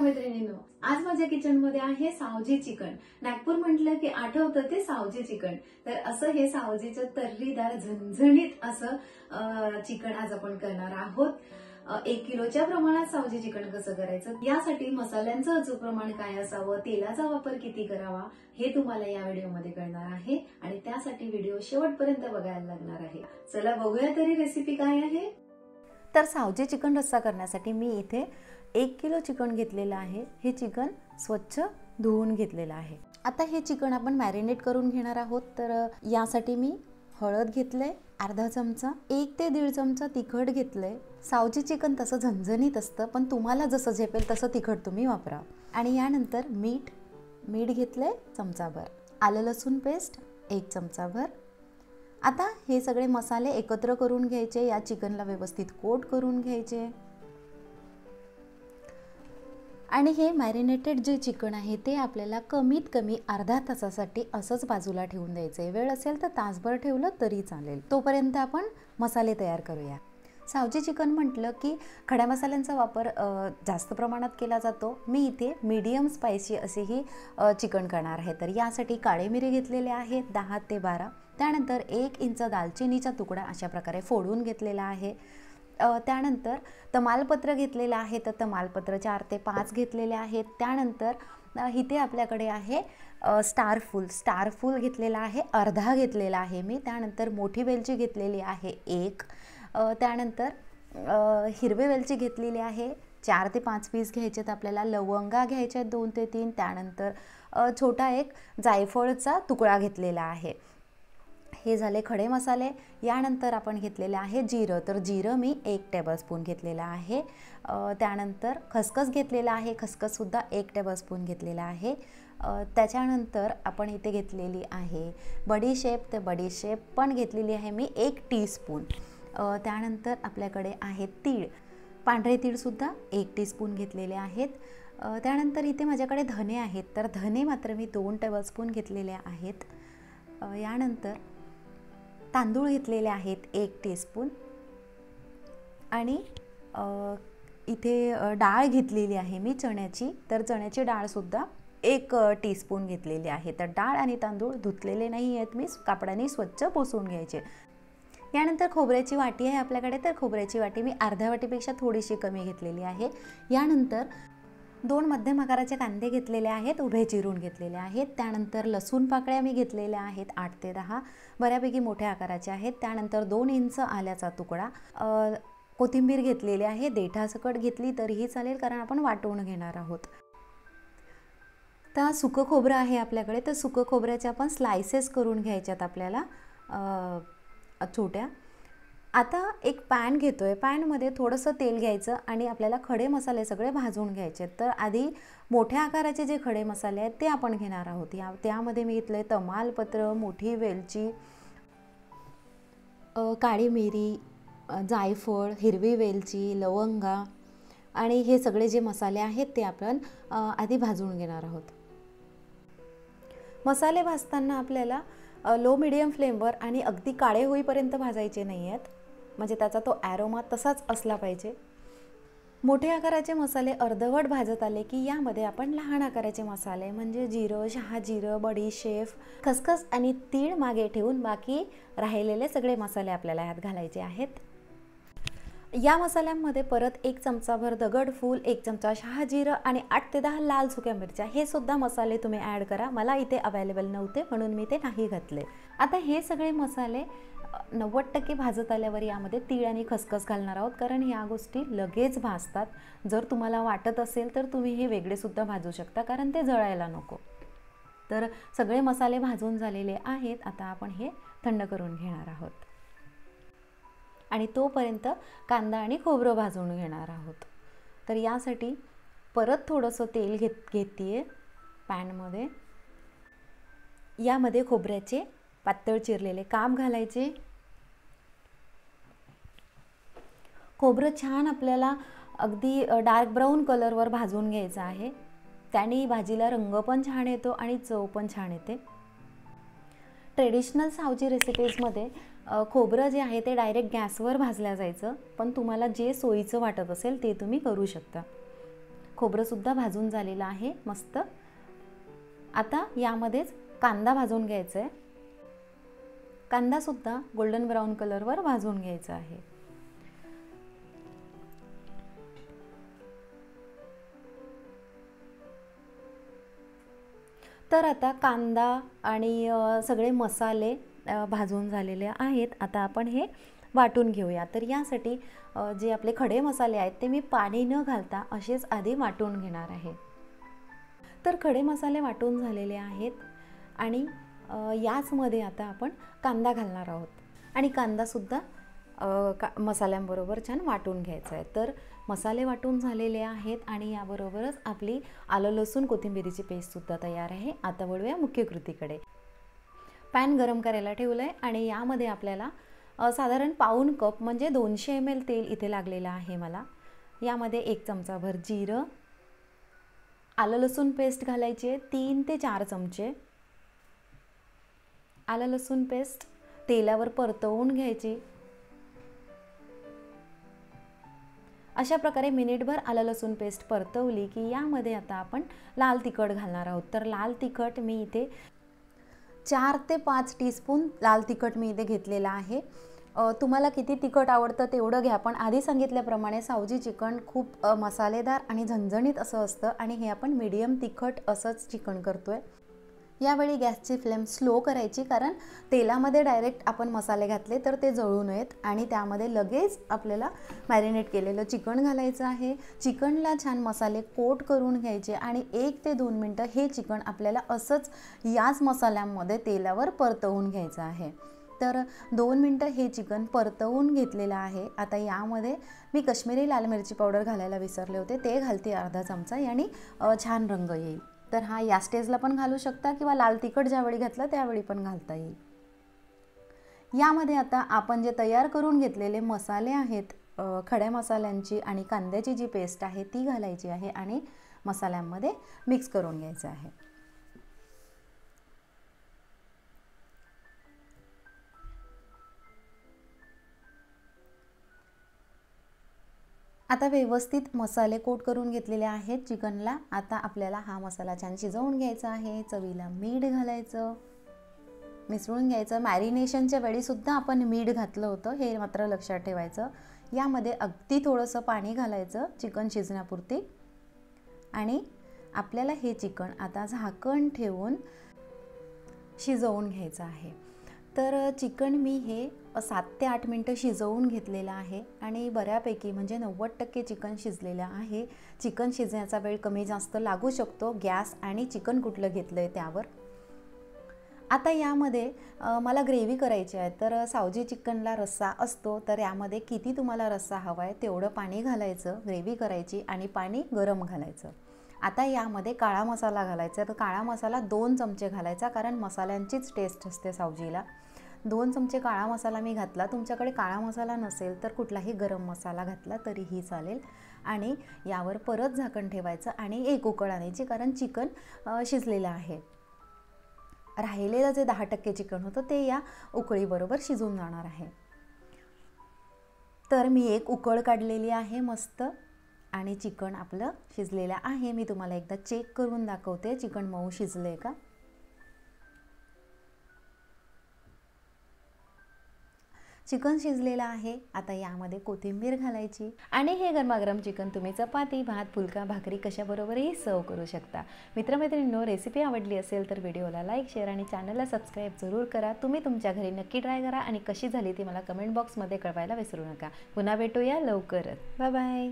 मैत्रिणींनो, आज माझ्या किचन मध्ये आहे सावजी चिकन। नागपूर म्हटलं की आठवतं ते सावजी चिकन। तर असं हे सावजीचं तर्रीदार झणझणीत असं चिकन आज आपण करणार आहोत। 1 किलोच्या प्रमाणात सावजी चिकन कसं करायचं, यासाठी मसाल्यांचं अचूक प्रमाण काय असावं, तेलाचा वापर किती करावा, हे तुम्हाला या व्हिडिओमध्ये कळणार आहे आणि त्यासाठी व्हिडिओ शेवटपर्यंत बघायला लागणार आहे। चला बघूया तरी रेसिपी काय आहे। तर सावजी चिकन रस्सा करण्यासाठी मी इथे 1 किलो चिकन घेतलेलं आहे। हे चिकन स्वच्छ धुवून घेतलेलं आहे। आता हे चिकन आपण मॅरिनेट करून घेणार आहोत। तर यासाठी मी हळद घेतले अर्धा चमचा, 1 ते 1.5 चमचा तिखट घेतले। सावजी चिकन तसं झणझणीत असतं, पण तुम्हाला जसं झेपेल तसं तिखट तुम्ही वापरा। आणि यानंतर मीठ घेतले चमचाभर, आलं लसूण पेस्ट 1 चमचाभर। आता हे सगळे मसाले एकत्र करून घ्यायचे, या चिकनला व्यवस्थित कोट करून घ्यायचे। आणि हे मॅरिनेटेड जे चिकन आहे ते आपल्याला कमीत कमी अर्धा तासासाठी असंच बाजूला ठेवून द्यायचे। वेळ असेल तर तासभर ठेवलं तरी चालेल। तोपर्यंत आपण मसाले तयार करूया। सावजी चिकन म्हटलं की खड्या मसाल्यांचा वापर जास्त प्रमाणात केला जातो। मी इथे मीडियम स्पायसी असे ही चिकन करणार आहे। तर यासाठी काळे मिरी घेतलेले आहेत 10 ते 12। त्यानंतर 1 इंच दालचिनीचा तुकडा अशा प्रकारे फोडून घेतलेला आहे। त्यानंतर तमालपत्र घेतलेलं आहे, तर तमालपत्र 4 ते 5 घेतलेले आहेत। त्यानंतर इथे आपल्याकडे आहे स्टार फूल घेतलेला आहे, अर्धा घेतलेला आहे मी। त्यानंतर मोठी वेलची घेतलेली आहे 1। त्यानंतर हिरवी वेलची घेतलेली आहे 4 ते 5 पीस घ्यायचेत आपल्याला। लवंगा घ्यायच्या 2 ते 3। त्यानंतर छोटा एक जायफळचा तुकडा घेतलेला आहे। हे झाले खडे मसाले। यानंतर आपण घेतलेले आहे जिरं, तर जिरं मी 1 टेबलस्पून घेतलेला आहे। त्यानंतर खसखस घेतलेला आहे, खसखस सुद्धा 1 टेबलस्पून घेतलेला आहे। त्याच्यानंतर आपण इथे घेतलेली आहे बडीशेप, तर बडीशेप पण घेतलेली आहे मी 1 टीस्पून। त्यानंतर आपल्याकडे आहे तीळ, पांढरे तीळ सुद्धा 1 टीस्पून घेतलेले आहेत। त्यानंतर इथे माझ्याकडे धने आहेत, तर धने मात्र मी 2 टेबलस्पून घेतलेले आहेत। यानंतर तांदूळ घेतलेले आहेत 1 टीस्पून। आणि इथे डाळ घेतलेली आहे मी चण्याची, तर चण्याची डाळ सुद्धा 1 टीस्पून घेतलेली आहे। तर डाळ आणि तांदूळ धुतलेले नाही आहेत मी, कापडाने स्वच्छ पुसून घ्यायचे। यानंतर खोबऱ्याची वाटी आहे आपल्याकडे, तर खोबऱ्याची वाटी मी अर्ध्या वाटीपेक्षा थोडीशी कमी घेतलेली आहे। यानंतर 2 मध्यम आकाराचे कांदे घेतलेले आहेत, उभे चिरून घेतलेले आहेत। त्यानंतर लसूण पाकळ्या मी घेतलेल्या आहेत 8 ते 10, बऱ्यापैकी मोठ्या आकाराचे आहेत। त्यानंतर 2 इंच आल्याचा तुकडा, कोथिंबीर घेतलेली आहे, देठासकट घेतली तरीही चालेल कारण आपण वाटून घेणार आहोत। तर सुकं खोबरं आहे आपल्याकडे, तर सुकं खोबऱ्याचे आपण स्लायसेस करून घ्यायच्यात आपल्याला छोट्या। आता एक पॅन घेतोय, पॅनमध्ये थोडंसं तेल घ्यायचं आणि आपल्याला खडे मसाले सगळे भाजून घ्यायचे। तर आधी मोठ्या आकाराचे जे खडे मसाले आहेत ते आपण घेणार आहोत। त्यामध्ये मी घेतले तमालपत्र, मोठी वेलची, काळी मिरी, जायफळ, हिरवी वेलची, लवंगा आणि हे सगळे जे मसाले आहेत ते आपण आधी भाजून घेणार आहोत। मसाले भाजताना आपल्याला लो मीडियम फ्लेमवर आणि अगदी काळे होईपर्यंत भाजायचे नाही आहेत, म्हणजे त्याचा तो ॲरोमा तसाच असला पाहिजे। मोठे आकाराचे मसाले अर्धवट भाजत आले की यामध्ये आपण लहान आकाराचे मसाले म्हणजे जिरं, शहाजिरं, बडीशेप, खसखस आणि तीळ मागे ठेवून बाकी राहिलेले सगळे मसाले आपल्याला यात घालायचे आहेत। या मसाल्यांमध्ये परत 1 चमचाभर दगडफूल, 1 चमचा शहाजिरं आणि 8 ते 10 लाल सुक्या मिरच्या, हे सुद्धा मसाले तुम्ही ॲड करा। मला इथे अवेलेबल नव्हते म्हणून मी ते नाही घातले। आता हे सगळे मसाले 90% भाजत आल्यावर यामध्ये तीळ आणि खसखस घालणार आहोत, कारण ह्या गोष्टी लगेच भाजतात। जर तुम्हाला वाटत असेल तर तुम्ही हे वेगळे सुद्धा भाजू शकता, कारण ते जळायला नको। तर सगळे मसाले भाजून झालेले आहेत। आता आपण हे थंड करून घेणार आहोत आणि तोपर्यंत कांदा आणि खोबरं भाजून घेणार आहोत। तर यासाठी परत थोडंसं तेल घेतीये पॅनमध्ये। यामध्ये खोबऱ्याचे पातळ चिरलेले काप घालायचे। खोबरं छान आपल्याला अगदी डार्क ब्राऊन कलरवर भाजून घ्यायचं आहे, त्याने भाजीला रंग पण छान येतो आणि चव पण छान येते। ट्रेडिशनल सावजी रेसिपीजमध्ये खोबरं जे आहे ते डायरेक्ट गॅसवर भाजलं जायचं, पण तुम्हाला जे सोयीचं वाटत असेल ते तुम्ही करू शकता। खोबरंसुद्धा भाजून झालेलं आहे मस्त. आता यामध्येच कांदा भाजून घ्यायचा आहे. कांदासुद्धा गोल्डन ब्राऊन कलरवर भाजून घ्यायचा आहे. तर आता कांदा आणि सगळे मसाले भाजून झालेले आहेत. आता आपण हे वाटून घेऊया. तर यासाठी जे आपले खडे मसाले आहेत ते मी पाणी न घालता असेच आधी वाटून घेणार आहे. तर खडे मसाले वाटून झालेले आहेत आणि याचमध्ये आता आपण कांदा घालणार आहोत आणि कांदासुद्धा मसाल्यांबरोबर छान वाटून घ्यायचा आहे. तर मसाले वाटून झालेले आहेत आणि याबरोबरच आपली आलं लसूण कोथिंबिरीची पेस्टसुद्धा तयार आहे. आता वळूया मुख्य कृतीकडे. पॅन गरम करायला ठेवलं आहे आणि यामध्ये आपल्याला साधारण पाऊण कप म्हणजे 200 ml तेल इथे लागलेलं आहे मला. यामध्ये 1 चमचाभर जिरं, आलं लसूण पेस्ट घालायची आहे 3 ते 4 चमचे. आलं लसूण पेस्ट तेलावर परतवून घ्यायची. अशा प्रकारे मिनिटभर आलं लसूण पेस्ट परतवली की यामध्ये आता आपण लाल तिखट घालणार आहोत. तर लाल तिखट मी इथे 4 ते 5 टीस्पून लाल तिखट मी इथे घेतलेला आहे. तुम्हाला किती तिखट आवडतं तेवढं घ्या. पण आधी सांगितल्याप्रमाणे सावजी चिकन खूप मसालेदार आणि झणझणीत असं असतं आणि हे आपण मीडियम तिखट असंच चिकन करतोय. यावेळी गॅसची फ्लेम स्लो करायची, कारण तेलामध्ये डायरेक्ट आपण मसाले घातले तर ते जळू नयेत आणि त्यामध्ये लगेच आपल्याला मॅरिनेट केलेलं चिकन घालायचं आहे. चिकनला छान मसाले कोट करून घ्यायचे आणि 1 ते 2 मिनटं हे चिकन आपल्याला असंच याच मसाल्यांमध्ये तेलावर परतवून घ्यायचं आहे. तर 2 मिनटं हे चिकन परतवून घेतलेलं आहे. आता यामध्ये मी काश्मीरी लाल मिरची पावडर घालायला विसरले होते, ते घालते अर्धा चमचा, याने छान रंग येईल. तर हा या स्टेजला पण घालू शकता किंवा लाल तिखट ज्यावेळी घातलं त्यावेळी पण घालता येईल. यामध्ये आता आपण जे तयार करून घेतलेले मसाले आहेत, खड्या मसाल्यांची आणि कांद्याची जी पेस्ट आहे ती घालायची आहे आणि मसाल्यांमध्ये मिक्स करून घ्यायचं आहे. आता व्यवस्थित मसाले कोट करून घेतलेले आहेत चिकनला. आता आपल्याला हा मसाला छान शिजवून घ्यायचा आहे. चवीला मीठ घालायचं, मिसळून घ्यायचं. मॅरिनेशनच्या वेळीसुद्धा आपण मीठ घातलं होतं, हे मात्र लक्षात ठेवायचं. यामध्ये अगदी थोडंसं पाणी घालायचं चिकन शिजण्यापुरती आणि आपल्याला हे चिकन आता झाकण ठेवून शिजवून घ्यायचं आहे. तर चिकन मी हे 7 ते 8 मिनटं शिजवून घेतलेलं आहे आणि बऱ्यापैकी म्हणजे 90% चिकन शिजलेलं आहे. चिकन शिजण्याचा वेळ कमी जास्त लागू शकतो, गॅस आणि चिकन कुठलं घेतलं आहे त्यावर. आता यामध्ये मला ग्रेव्ही करायची आहे. तर सावजी चिकनला रस्सा असतो, तर यामध्ये किती तुम्हाला रस्सा हवा आहे तेवढं पाणी घालायचं, ग्रेव्ही करायची आणि पाणी गरम घालायचं. आता यामध्ये काळा मसाला घालायचा. तर काळा मसाला 2 चमचे घालायचा, कारण मसाल्यांचीच टेस्ट असते सावजीला. 2 चमचे काळा मसाला मी घातला. तुमच्याकडे काळा मसाला नसेल तर कुठलाही गरम मसाला घातला तरीही चालेल आणि यावर परत झाकण ठेवायचं आणि 1 उकळ आणायची, कारण चिकन शिजलेलं आहे. राहिलेलं जे 10% चिकन होतं ते या उकळीबरोबर शिजून जाणार आहे. तर मी 1 उकळ काढलेली आहे मस्त आणि चिकन आपलं शिजलेलं आहे. मी तुम्हाला एकदा चेक करून दाखवते चिकन मऊ शिजले का. चिकन शिजलेलं आहे. आता यामध्ये कोथिंबीर घालायची आणि हे गरमागरम चिकन तुम्ही चपाती, भात, फुलका, भाकरी कशाबरोबरही सर्व करू शकता. मित्रमैत्रिणींनो, रेसिपी आवडली असेल तर व्हिडिओला लाईक, शेअर आणि चॅनलला सबस्क्राईब जरूर करा. तुम्ही तुमच्या घरी नक्की ट्राय करा आणि कशी झाली ती मला कमेंट बॉक्समध्ये कळवायला विसरू नका. पुन्हा भेटूया लवकरच. Bye bye.